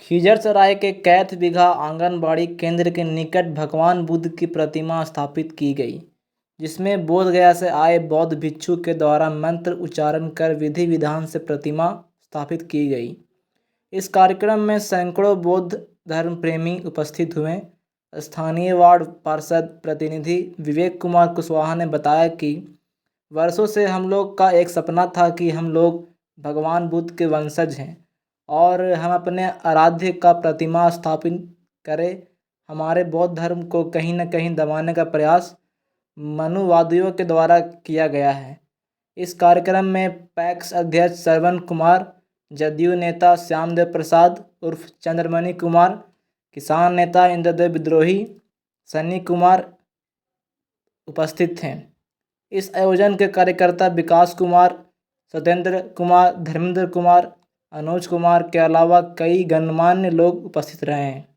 खिजरसराय के कैथ बिगहा आंगनबाड़ी केंद्र के निकट भगवान बुद्ध की प्रतिमा स्थापित की गई, जिसमें बोधगया से आए बौद्ध भिक्षु के द्वारा मंत्र उच्चारण कर विधि विधान से प्रतिमा स्थापित की गई। इस कार्यक्रम में सैकड़ों बौद्ध धर्म प्रेमी उपस्थित हुए। स्थानीय वार्ड पार्षद प्रतिनिधि विवेक कुमार कुशवाहा ने बताया कि वर्षों से हम लोग का एक सपना था कि हम लोग भगवान बुद्ध के वंशज हैं और हम अपने आराध्य का प्रतिमा स्थापित करें। हमारे बौद्ध धर्म को कहीं न कहीं दबाने का प्रयास मनुवादियों के द्वारा किया गया है। इस कार्यक्रम में पैक्स अध्यक्ष श्रवण कुमार, जदयू नेता श्यामदेव प्रसाद उर्फ चंद्रमणि कुमार, किसान नेता इंद्रदेव विद्रोही, सन्नी कुमार उपस्थित थे। इस आयोजन के कार्यकर्ता विकास कुमार, सत्येंद्र कुमार, धर्मेंद्र कुमार, अनुज कुमार के अलावा कई गणमान्य लोग उपस्थित रहे हैं।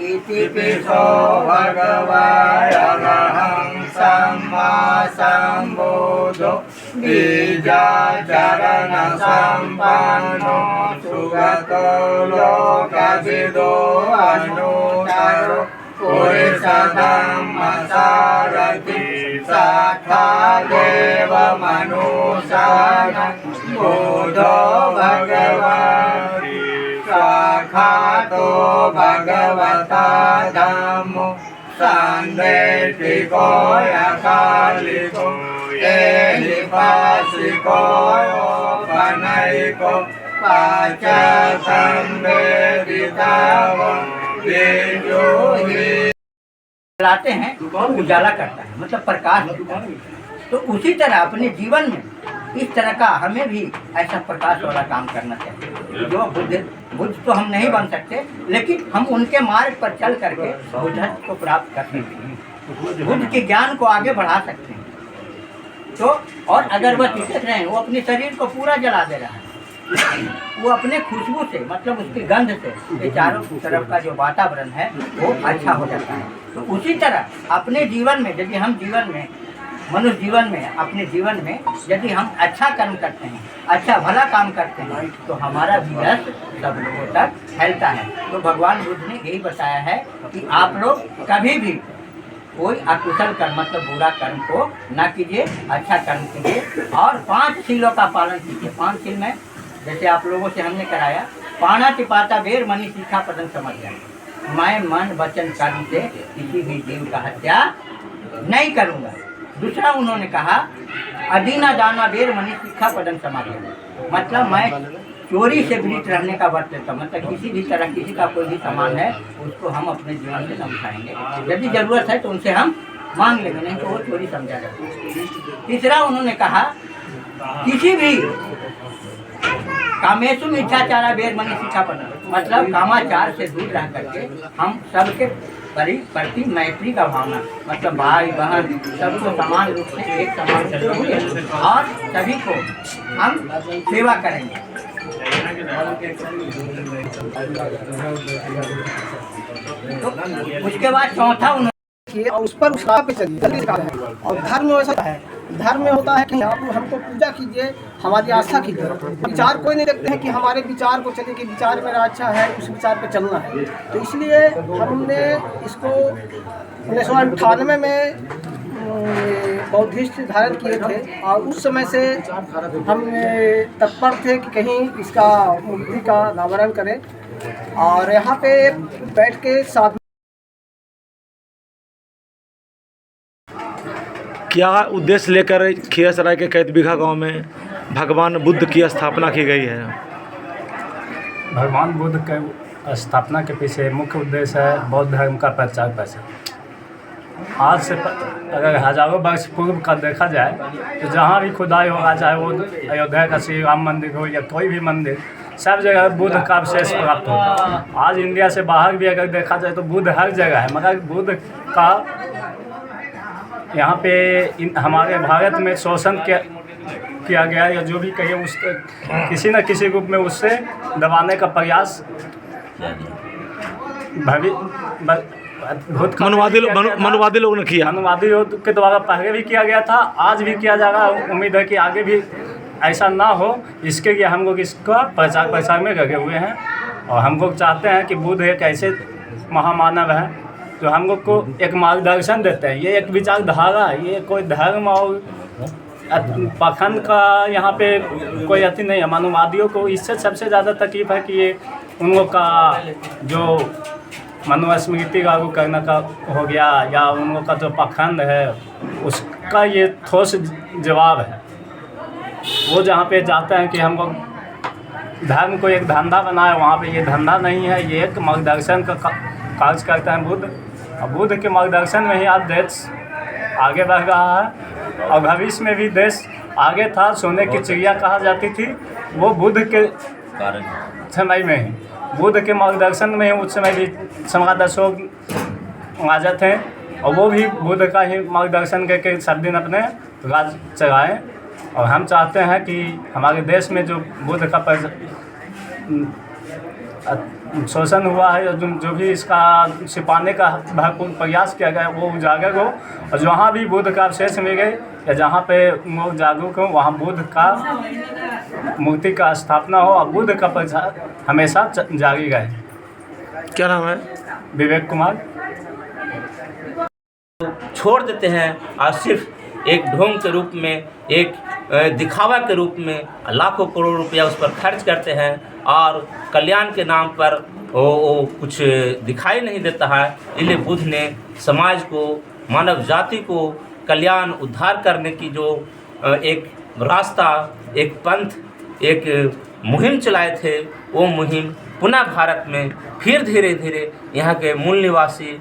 इति पिसो भगवानरहं सम्मा सम्बुद्धो बीजाचरण सम्पन्नो सुगतो लोकविदो अनुत्तरो पुरुषधम्मसारथि साक्षादेव मनुष्याणां बुद्धो भगवान् साक्षातो भगवता धम्मो संदेशिको अकालिको एहिपासिको पनैको पाचसंवेदितावो लाते हैं और उजाला करता है, मतलब प्रकाश देता है। तो उसी तरह अपने जीवन में इस तरह का हमें भी ऐसा प्रकाश वाला काम करना चाहिए। जो बुद्ध तो हम नहीं बन सकते, लेकिन हम उनके मार्ग पर चल करके बुद्धत्व को प्राप्त कर सकते हैं, बुद्ध के ज्ञान को आगे बढ़ा सकते हैं। तो और अगर वह टिकट रहे, वो अपने शरीर को पूरा जला दे रहा है, वो अपने खुशबू से, मतलब उसकी गंध से ये चारों तरफ का जो वातावरण है वो अच्छा हो जाता है। तो उसी तरह अपने जीवन में यदि हम मनुष्य जीवन में, अपने जीवन में यदि हम अच्छा कर्म करते हैं, अच्छा भला काम करते हैं, तो हमारा भी यश सब लोगों तक फैलता है। तो भगवान बुद्ध ने यही बताया है कि आप लोग कभी भी कोई अकुशल कर्म, मतलब बुरा कर्म को ना कीजिए, अच्छा कर्म कीजिए और 5 शीलों का पालन कीजिए। 5 शील में जैसे आप लोगों से हमने कराया, पाना टिपाता बेर मनी सीखा पदन समझ गया, मैं मन वचन कर्म से किसी भी जीव का हत्या नहीं करूँगा। दूसरा उन्होंने कहा, अदीना दाना बेर मनी सीखा पदन समझ गया, मतलब मैं चोरी से विरत रहने का व्रत लेता, मतलब किसी भी तरह किसी का कोई भी सामान है उसको हम अपने जीवन में न उठाएंगे, यदि जरूरत है तो उनसे हम मांग लेंगे, नहीं तो वो चोरी समझा जाता है। तीसरा उन्होंने कहा, किसी भी कामेशु मिथ्याचारा बेर मनी शिक्षा पढ़ना, मतलब कामाचार से दूर रह करके हम सबके प्रति मैत्री का भावना, मतलब भाई बहन सबको समान रूप से एक समान करेंगे और सभी को हम सेवा करेंगे। तो उसके बाद चौथा और उस पर उसका पे चलिए जल्दी है। और धर्म में वैसा है, धर्म में होता है कि आप हमको पूजा कीजिए, हमारी आस्था कीजिए। विचार कोई नहीं देखते हैं कि हमारे विचार को चले कि विचार मेरा अच्छा है, उस विचार पे चलना है। तो इसलिए हमने इसको 1998 में बौद्धिस्ट धारण किए थे और उस समय से हम तत्पर थे कि कहीं इसका मूर्ति का अनावरण करें और यहाँ पे बैठ के साथ क्या उद्देश्य लेकर खीरासराय के कैथबिघा गांव में भगवान बुद्ध की स्थापना की गई है? भगवान बुद्ध के स्थापना के पीछे मुख्य उद्देश्य है बौद्ध धर्म का प्रचार प्रसार। आज से अगर हजारों वर्ष पूर्व का देखा जाए तो जहाँ भी खुदाई होगा, चाहे वो अयोध्या का श्री राम मंदिर हो या कोई भी मंदिर, सब जगह बुद्ध का अवशेष प्राप्त होता है। आज इंडिया से बाहर भी अगर देखा जाए तो बुद्ध हर जगह है, मगर बुद्ध का यहाँ पे हमारे भारत में शोषण किया गया या जो भी कहिए उस किसी न किसी रूप में उससे दबाने का प्रयास मनुवादी लोगों ने किया। मनुवादी के द्वारा पहले भी किया गया था, आज भी किया जाएगा। उम्मीद है कि आगे भी ऐसा ना हो, इसके लिए हम लोग इसका प्रचार प्रसार में लगे हुए हैं। और हम लोग चाहते हैं कि बुद्ध एक ऐसे महामानव है जो हम लोग को एक मार्गदर्शन देते हैं। ये एक विचारधारा, ये कोई धर्म और पाखंड का यहाँ पे कोई अति नहीं है। मानववादियों को इससे सबसे ज़्यादा तकलीफ है कि ये उन लोग का जो मनुस्मृति लागू करने का हो गया या उन लोग का जो पाखंड है उसका ये ठोस जवाब है। वो जहाँ पे जाते हैं कि हम लोग धर्म को एक धंधा बनाए, वहाँ पे ये धंधा नहीं है, ये एक मार्गदर्शन का कार्य करते हैं बुद्ध। और बुद्ध के मार्गदर्शन में ही आज देश आगे बढ़ रहा है और भविष्य में भी देश आगे था। सोने की चिड़िया कहा जाती थी, वो बुद्ध के समय में ही, बुद्ध के मार्गदर्शन में ही उस समय भी सम्राट अशोक राजा थे और वो भी बुद्ध का ही मार्गदर्शन करके सब दिन अपने राज चलाए। और हम चाहते हैं कि हमारे देश में जो बुद्ध का शोषण हुआ है, जो भी इसका छिपाने का भरपूर प्रयास किया गया वो उजागर हो। और जहाँ भी बुद्ध का अवशेष मिल गए या जहाँ पे लोग जागरूक हो, वहाँ बुद्ध का मूर्ति का स्थापना हो और बुद्ध का प्रचार हमेशा जारी रहे। क्या नाम है? विवेक कुमार। छोड़ देते हैं और सिर्फ एक ढोंग के रूप में, एक दिखावा के रूप में लाखों करोड़ रुपया उस पर खर्च करते हैं और कल्याण के नाम पर वो कुछ दिखाई नहीं देता है। इसलिए बुद्ध ने समाज को, मानव जाति को कल्याण उद्धार करने की जो एक रास्ता, एक पंथ, एक मुहिम चलाए थे, वो मुहिम पुनः भारत में फिर धीरे धीरे यहाँ के मूल निवासी,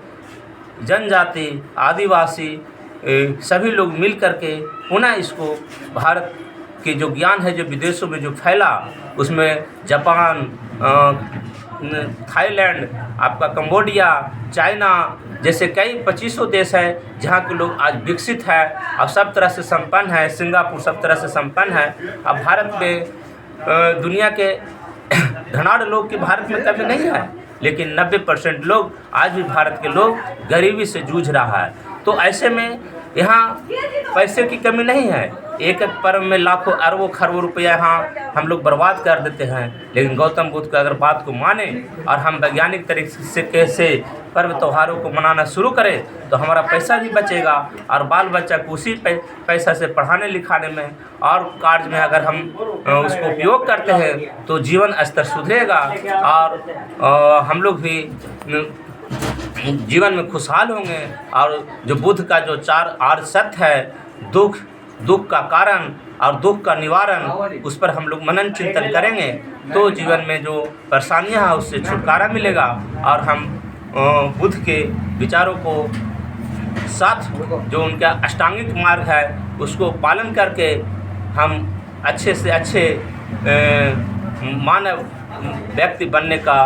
जनजाति, आदिवासी सभी लोग मिल करके पुनः इसको भारत के जो ज्ञान है जो विदेशों में जो फैला, उसमें जापान, थाईलैंड, आपका कंबोडिया, चाइना जैसे कई 2500 देश हैं जहाँ के लोग आज विकसित है और सब तरह से संपन्न है। सिंगापुर सब तरह से संपन्न है। अब भारत में दुनिया के धनाढ़ लोग की भारत में कमी नहीं है, लेकिन 90% लोग, आज भी भारत के लोग गरीबी से जूझ रहा है। तो ऐसे में यहाँ पैसे की कमी नहीं है। एक एक पर्व में लाखों अरबों खरबों रुपया यहाँ हम लोग बर्बाद कर देते हैं। लेकिन गौतम बुद्ध का अगर बात को माने और हम वैज्ञानिक तरीके से पर्व त्योहारों को मनाना शुरू करें तो हमारा पैसा भी बचेगा और बाल बच्चा को उसी पैसा से पढ़ाने लिखाने में और कार्य में अगर हम उसको उपयोग करते हैं तो जीवन स्तर सुधरेगा और हम लोग भी जीवन में खुशहाल होंगे। और जो बुद्ध का जो 4 आर्य सत्य है, दुख का कारण और दुख का निवारण, उस पर हम लोग मनन चिंतन करेंगे तो जीवन में जो परेशानियां हैं उससे छुटकारा मिलेगा और हम बुद्ध के विचारों को साथ जो उनका अष्टांगिक मार्ग है उसको पालन करके हम अच्छे से अच्छे मानव व्यक्ति बनने का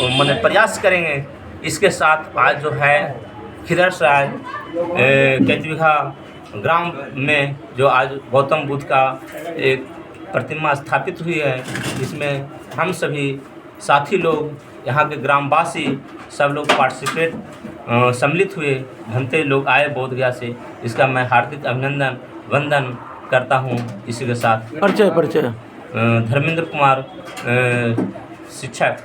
मैंने प्रयास करेंगे। इसके साथ आज जो है खिदरसराय कैथबिघा ग्राम में जो आज गौतम बुद्ध का एक प्रतिमा स्थापित हुई है, इसमें हम सभी साथी लोग यहाँ के ग्रामवासी सब लोग पार्टिसिपेट सम्मिलित हुए, घंटे लोग आए बोध गया से। इसका मैं हार्दिक अभिनंदन वंदन करता हूँ। इसी के साथ परिचय धर्मेंद्र कुमार शिक्षक